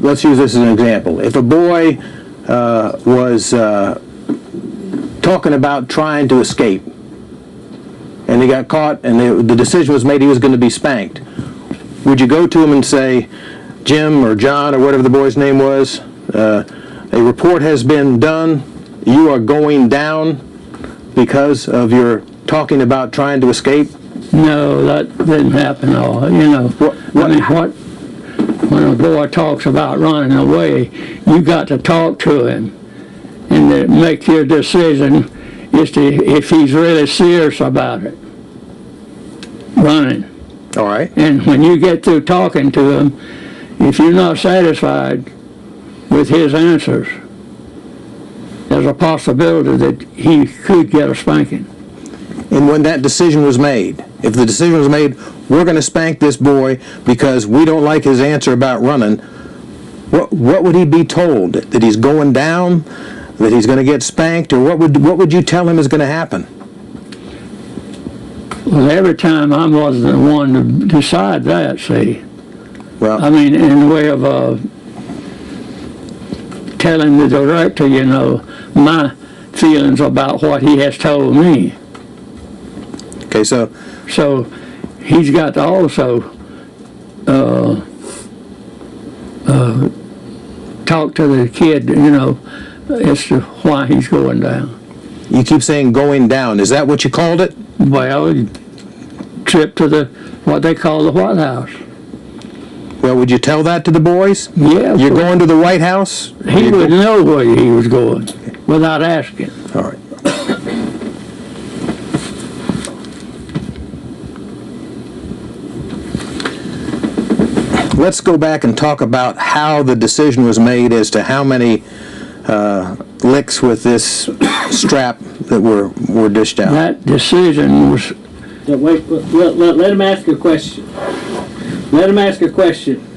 let's use this as an example. If a boy was talking about trying to escape, and he got caught, and the decision was made he was going to be spanked, would you go to him and say, Jim or John or whatever the boy's name was, a report has been done, you are going down because of your talking about trying to escape? No, that didn't happen at all. You know, when a boy talks about running away, you got to talk to him and to make your decision as to if he's really serious about it, running. All right. And when you get through talking to him, if you're not satisfied with his answers, there's a possibility that he could get a spanking. And when that decision was made, if the decision was made, we're going to spank this boy because we don't like his answer about running, what would he be told? That he's going down? That he's going to get spanked? Or what would you tell him is going to happen? Well, every time I wasn't the one to decide that, see. Well, I mean, in the way of telling the director, you know, my feelings about what he has told me. okay, so He's got to also talk to the kid, you know, as to why he's going down. you keep saying going down. Is that what you called it? Well, trip to what they call the White House. Well, would you tell that to the boys? Yeah. You're going to the White House? He would know where he was going without asking. All right. Let's go back and talk about how the decision was made as to how many licks with this strap that were dished out. That decision was... Wait, let him ask a question. Let him ask a question.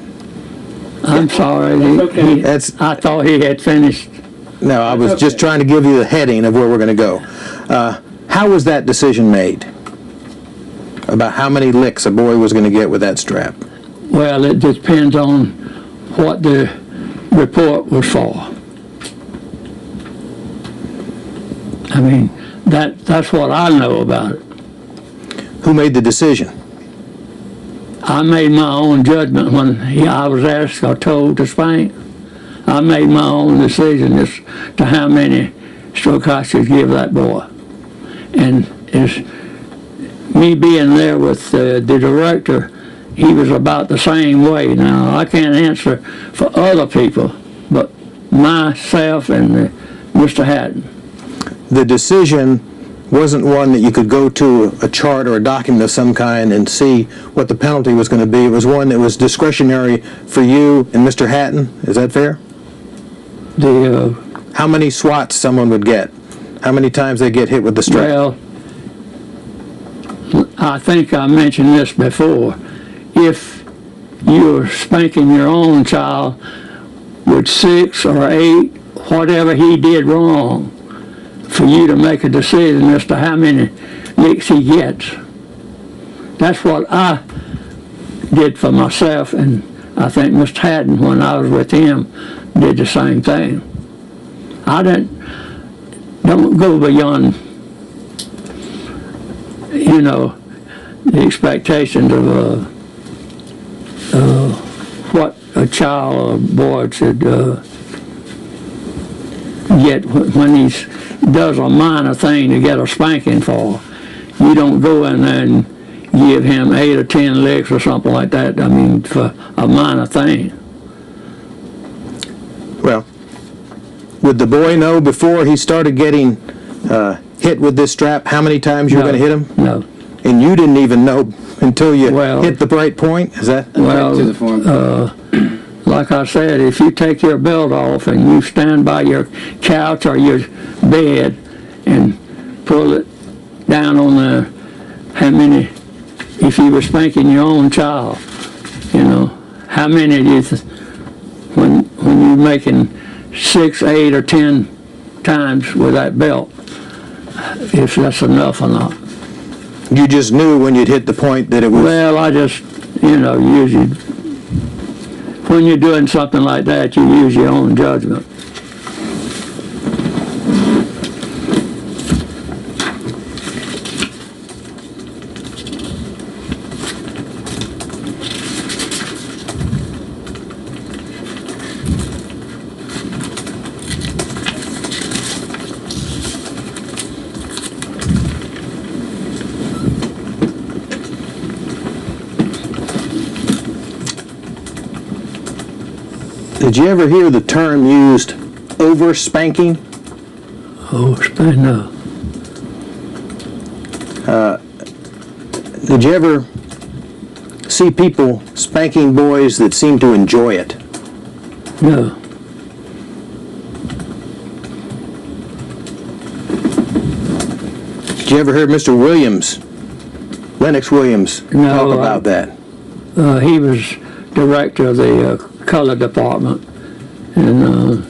I'm sorry. Okay. I thought he had finished. No, I was just trying to give you the heading of where we're going to go. How was that decision made? About how many licks a boy was going to get with that strap? Well, it depends on what the report was for. I mean, that's what I know about it. Who made the decision? I made my own judgment when I was asked or told to spank. I made my own decision as to how many strokes I should give that boy. And as me being there with the director, he was about the same way. Now, I can't answer for other people, but myself and Mr. Hatton. The decision wasn't one that you could go to a chart or a document of some kind and see what the penalty was going to be. It was one that was discretionary for you and Mr. Hatton. Is that fair? How many swats someone would get? How many times they get hit with the strap? Well, I think I mentioned this before. If you're spanking your own child with 6 or 8, whatever he did wrong, for you to make a decision as to how many licks he gets. That's what I did for myself, and I think Mr. Hatton, when I was with him, did the same thing. I don't go beyond, you know, the expectations of what a child or a boy should get when he does a minor thing to get a spanking for. You don't go in there and give him 8 or 10 licks or something like that, I mean, for a minor thing. Well, would the boy know before he started getting hit with this strap how many times you were going to hit him? No. And you didn't even know until you Well, hit the right point? Is that? Well, like I said, if you take your belt off and you stand by your couch or your bed and pull it down on the, how many, if you were spanking your own child, you know, how many do you, when you're making 6, 8, or 10 times with that belt, if that's enough or not. You just knew when you'd hit the point that it was... Well, I just, you know, usually when you're doing something like that, you use your own judgment. Did you ever hear the term used, over spanking? Oh, no. Did you ever see people spanking boys that seem to enjoy it? No. Did you ever hear Mr. Williams, Lennox Williams, No, talk about that? He was director of the color department, and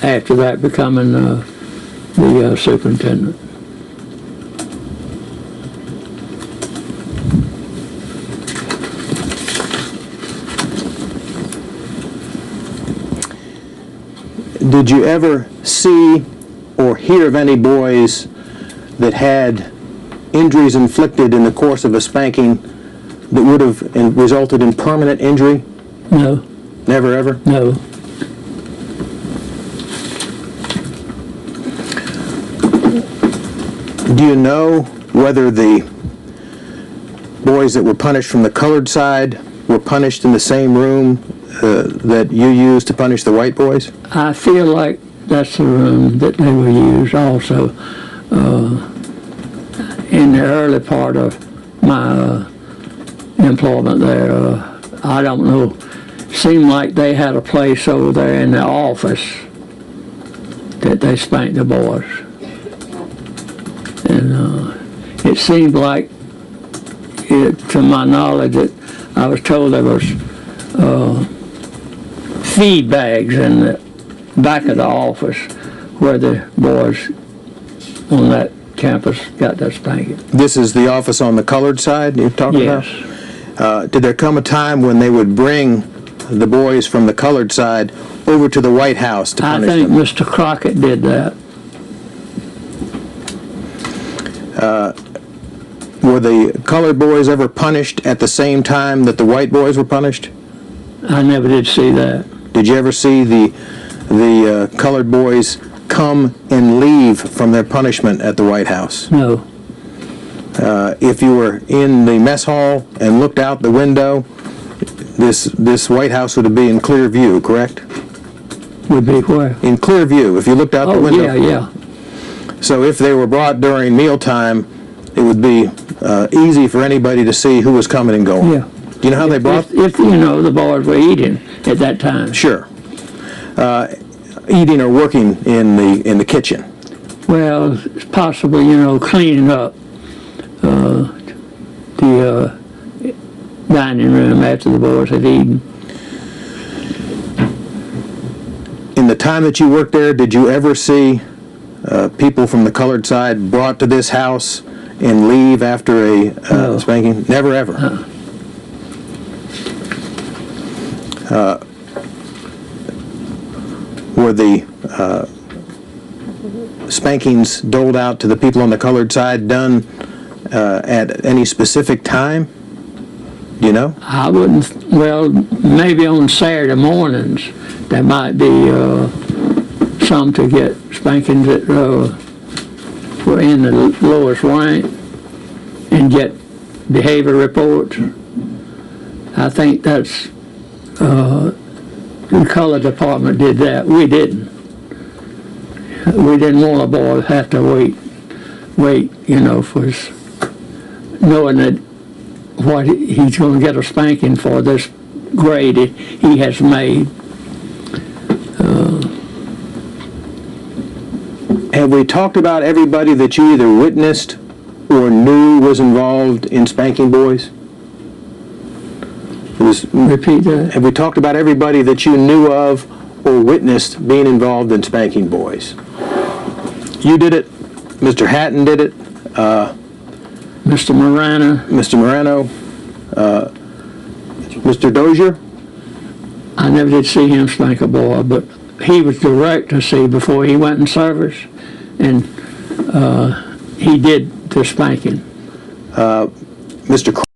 after that becoming the superintendent. Did you ever see or hear of any boys that had injuries inflicted in the course of a spanking that would have resulted in permanent injury? No, Never ever? no. Do you know whether the boys that were punished from the colored side were punished in the same room that you used to punish the white boys? I feel like that's the room that they were used also. In the early part of my employment there, I don't know, seemed like they had a place over there in the office that they spanked the boys. And it seemed like, to my knowledge, that I was told there was feed bags in the back of the office where the boys on that campus got their spanking. This is the office on the colored side you're talking Yes. about? Did there come a time when they would bring the boys from the colored side over to the White House to I punish think them? Mr. Crockett did that. Were the colored boys ever punished at the same time that the white boys were punished? I never did see that. Did you ever see the colored boys come and leave from their punishment at the White House? No. If you were in the mess hall and looked out the window, this White House would be in clear view, correct? Would be where? In clear view, if you looked out the Oh, window. yeah. So if they were brought during mealtime, it would be easy for anybody to see who was coming and going. Yeah. Do you know how they brought? If you know, the boys were eating at that time. Sure. Eating or working in the kitchen. Well, possibly, cleaning up the dining room after the boys had eaten. In the time that you worked there, did you ever see people from the colored side brought to this house and leave after a No. spanking? Never ever. Were the spankings doled out to the people on the colored side done at any specific time? Do you know? I wouldn't, well, maybe on Saturday mornings, there might be some to get spankings that were in the lowest rank and get behavior reports. I think that's, the color department did that. We didn't. We didn't want a boy to have to wait, for knowing that what he's going to get a spanking for this grade he has made. Have we talked about everybody that you either witnessed or knew was involved in spanking boys? Repeat that. Have we talked about everybody that you knew of or witnessed being involved in spanking boys? You did it. Mr. Hatton did it. Mr. Marianna, Mr. Moreno. Mr. Dozier. I never did see him spank a boy, but he was direct to see before he went in service, and he did the spanking. Mr.